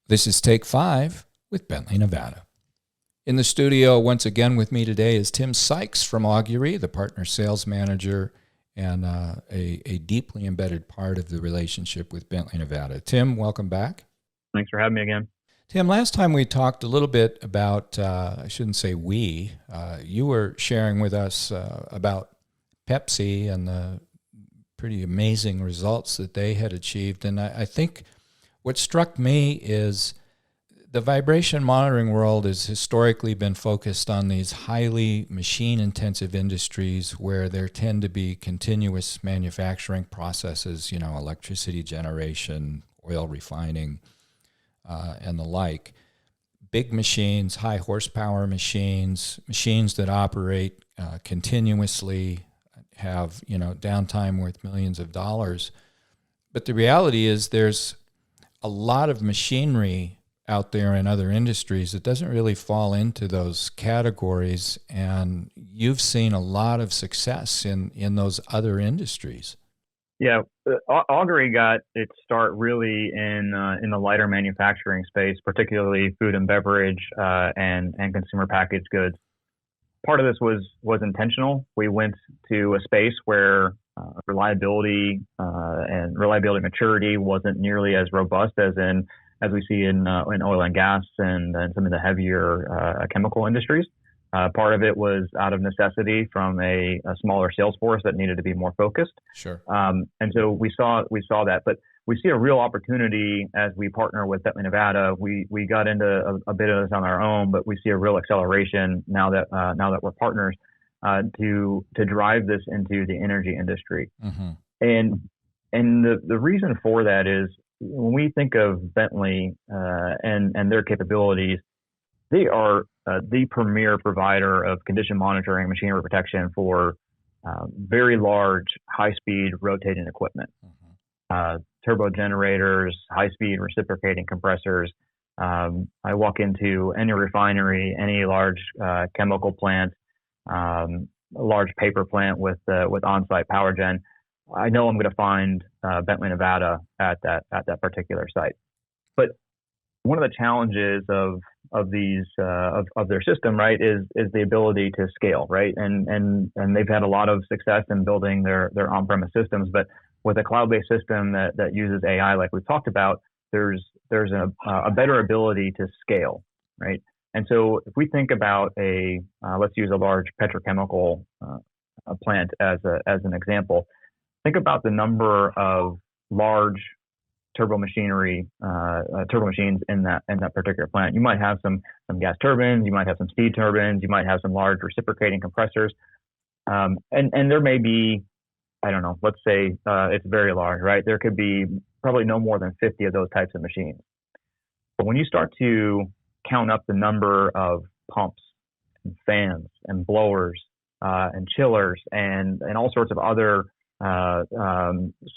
This is Take 5 with Bently Nevada. In the studio once again with me today is Tim Sykes from Augury, the partner sales manager and a deeply embedded part of the relationship with Bently Nevada. Tim, welcome back. Thanks for having me again. Tim, last time we talked a little bit about, I shouldn't say you were sharing with us about Pepsi and the pretty amazing results that they had achieved. And I think what struck me is the vibration monitoring world has historically been focused on these highly machine-intensive industries where there tend to be continuous manufacturing processes, electricity generation, oil refining, and the like. Big machines, high horsepower machines that operate continuously, have, downtime worth millions of dollars. But the reality is there's a lot of machinery out there in other industries that doesn't really fall into those categories, and you've seen a lot of success in those other industries. Yeah, Augury got its start really in the lighter manufacturing space, particularly food and beverage and consumer packaged goods. Part of this was intentional. We went to a space where reliability maturity wasn't nearly as robust as we see in oil and gas and some of the heavier chemical industries. Part of it was out of necessity from a smaller sales force that needed to be more focused. Sure. And so we saw that, but we see a real opportunity as we partner with Bently Nevada. We got into a bit of this on our own, but we see a real acceleration now that we're partners to drive this into the energy industry. Mm-hmm. And the reason for that is when we think of Bently and their capabilities, they are the premier provider of condition monitoring, machinery protection for very large, high-speed rotating equipment. Mm-hmm. Turbo generators, high-speed reciprocating compressors. I walk into any refinery, any large chemical plant, a large paper plant with on-site power gen. I know I'm going to find Bently Nevada at that particular site. But one of the challenges of their system, right, is the ability to scale, right, and they've had a lot of success in building their on-premise systems, but with a cloud-based system that uses AI, like we've talked about, there's a better ability to scale, right? And so if we think about let's use a large petrochemical plant as an example, think about the number of large turbo machines in that particular plant. You might have some gas turbines, you might have some steam turbines, you might have some large reciprocating compressors, and there may be, I don't know, let's say it's very large, right? There could be probably no more than 50 of those types of machines. But when you start to count up the number of pumps and fans and blowers and chillers and all sorts of other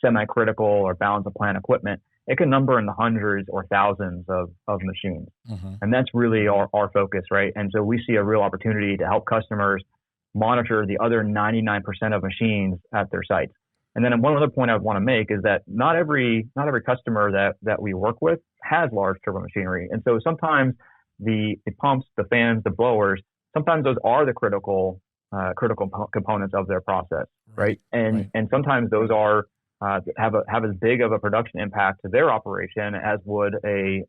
semi-critical or balance of plant equipment, it can number in the hundreds or thousands of machines. Mm-hmm. And that's really our focus, right? And so we see a real opportunity to help customers monitor the other 99% of machines at their sites. And then one other point I want to make is that not every customer that we work with has large turbo machinery. And so sometimes the pumps, the fans, the blowers, sometimes those are the critical components of their process, right? And sometimes those are have as big of a production impact to their operation as would a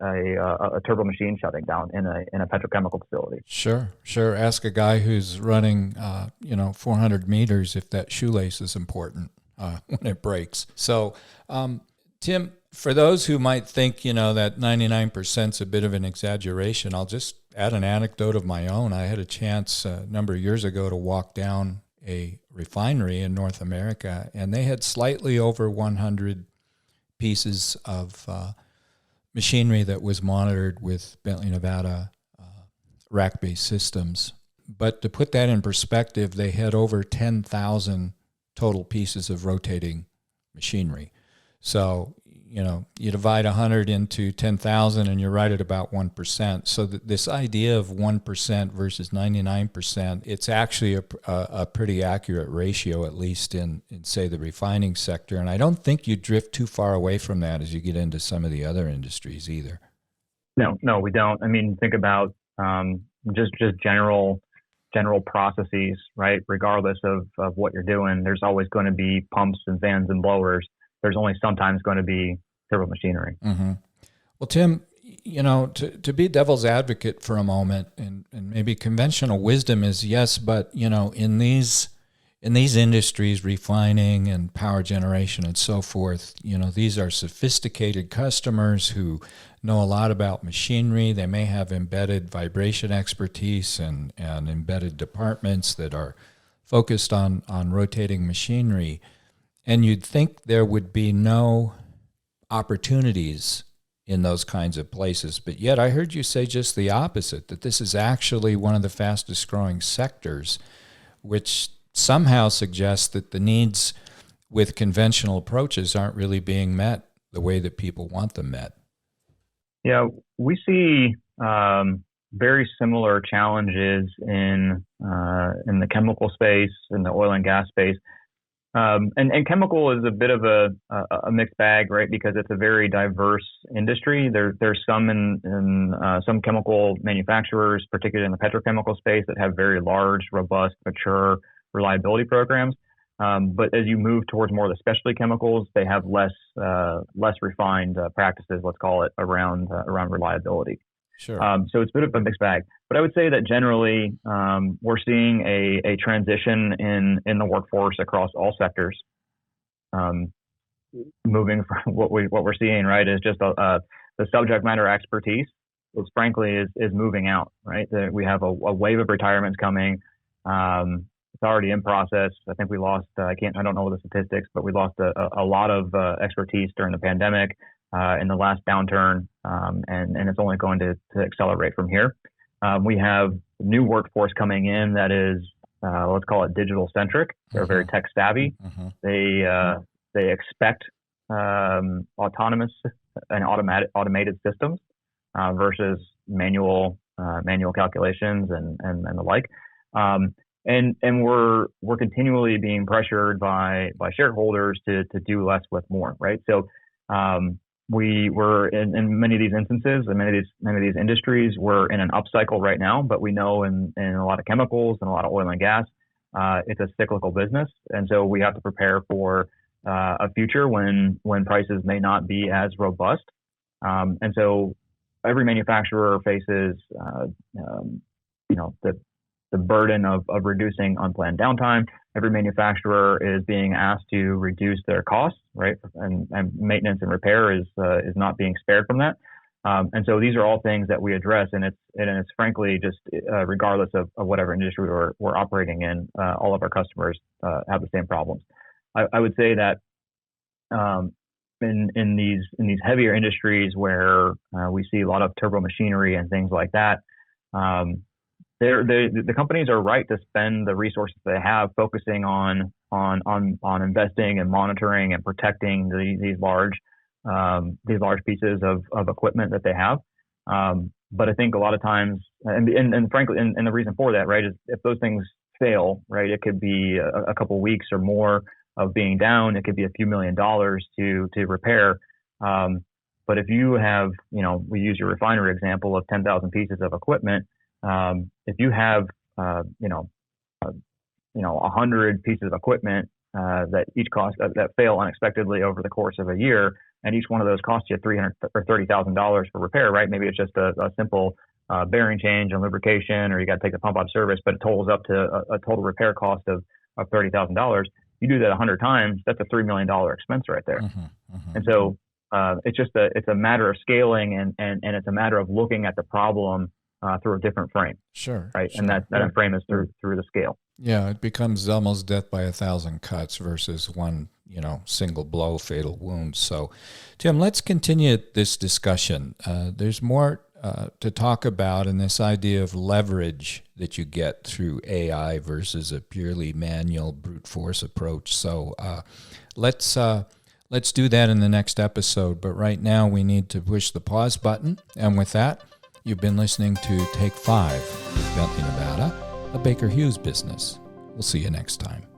turbo machine shutting down in a petrochemical facility. Sure. Ask a guy who's running 400 meters if that shoelace is important when it breaks. So, Tim, for those who might think that 99% is a bit of an exaggeration, I'll just add an anecdote of my own. I had a chance a number of years ago to walk down a refinery in North America, and they had slightly over 100 pieces of machinery that was monitored with Bently Nevada rack-based systems. But to put that in perspective, they had over 10,000 total pieces of rotating machinery. So, you divide 100 into 10,000 and you're right at about 1%. So this idea of 1% versus 99%, it's actually a pretty accurate ratio, at least in, say, the refining sector. And I don't think you drift too far away from that as you get into some of the other industries either. No, we don't. I mean, think about just general processes, right? Regardless of what you're doing, there's always going to be pumps and fans and blowers. There's only sometimes going to be turbo machinery. Mm-hmm. Well, Tim, to be devil's advocate for a moment, and maybe conventional wisdom is yes, but in these industries, refining and power generation and so forth, these are sophisticated customers who know a lot about machinery. They may have embedded vibration expertise and embedded departments that are focused on rotating machinery. And you'd think there would be no opportunities in those kinds of places. But yet I heard you say just the opposite, that this is actually one of the fastest growing sectors, which somehow suggests that the needs with conventional approaches aren't really being met the way that people want them met. Yeah, we see very similar challenges in the chemical space, in the oil and gas space. And chemical is a bit of a mixed bag, right? Because it's a very diverse industry. There's some in some chemical manufacturers, particularly in the petrochemical space, that have very large, robust, mature reliability programs. But as you move towards more of the specialty chemicals, they have less refined practices, let's call it, around reliability. Sure. So it's a bit of a mixed bag. But I would say that generally we're seeing a transition in the workforce across all sectors. Moving from what we're seeing, right, is just the subject matter expertise, which frankly is moving out, right? We have a wave of retirements coming. It's already in process. I think we lost, I don't know the statistics, but we lost a lot of expertise during the pandemic, in the last downturn, and it's only going to accelerate from here. We have new workforce coming in that is, let's call it digital centric. They're very tech savvy. They expect autonomous and automated systems versus manual calculations and the like. And we're continually being pressured by shareholders to do less with more, right? So we were in many of these instances, and many of these industries, we're in an upcycle right now, but we know in a lot of chemicals and a lot of oil and gas, it's a cyclical business, and so we have to prepare for a future when prices may not be as robust, and so every manufacturer faces the burden of reducing unplanned downtime. Every manufacturer is being asked to reduce their costs, right? And maintenance and repair is not being spared from that. And so these are all things that we address, and it's frankly just regardless of whatever industry we're operating in, all of our customers have the same problems. I would say that in these heavier industries where we see a lot of turbo machinery and things like that, the companies are right to spend the resources they have focusing on investing and monitoring and protecting these large pieces of equipment that they have. But I think a lot of times, and frankly, and the reason for that, right, is if those things fail, right, it could be a couple of weeks or more of being down. It could be a few $1 million to repair. But if you have, we use your refinery example of 10,000 pieces of equipment. If you have, 100 pieces of equipment that each cost that fail unexpectedly over the course of a year, and each one of those costs you $300,000 or $30,000 for repair, right? Maybe it's just a simple bearing change and lubrication, or you got to take the pump out of service, but it totals up to a total repair cost of $30,000. You do that 100 times, that's a $3 million expense right there. And so it's a matter of scaling, and it's a matter of looking at the problem through a different frame. Sure. Right. Sure. And that frame is through the scale. Yeah. It becomes almost death by 1,000 cuts versus one, single blow, fatal wound. So, Tim, let's continue this discussion. There's more to talk about in this idea of leverage that you get through AI versus a purely manual brute force approach. So let's do that in the next episode. But right now we need to push the pause button. And with that, you've been listening to Take 5 with Bently Nevada, a Baker Hughes business. We'll see you next time.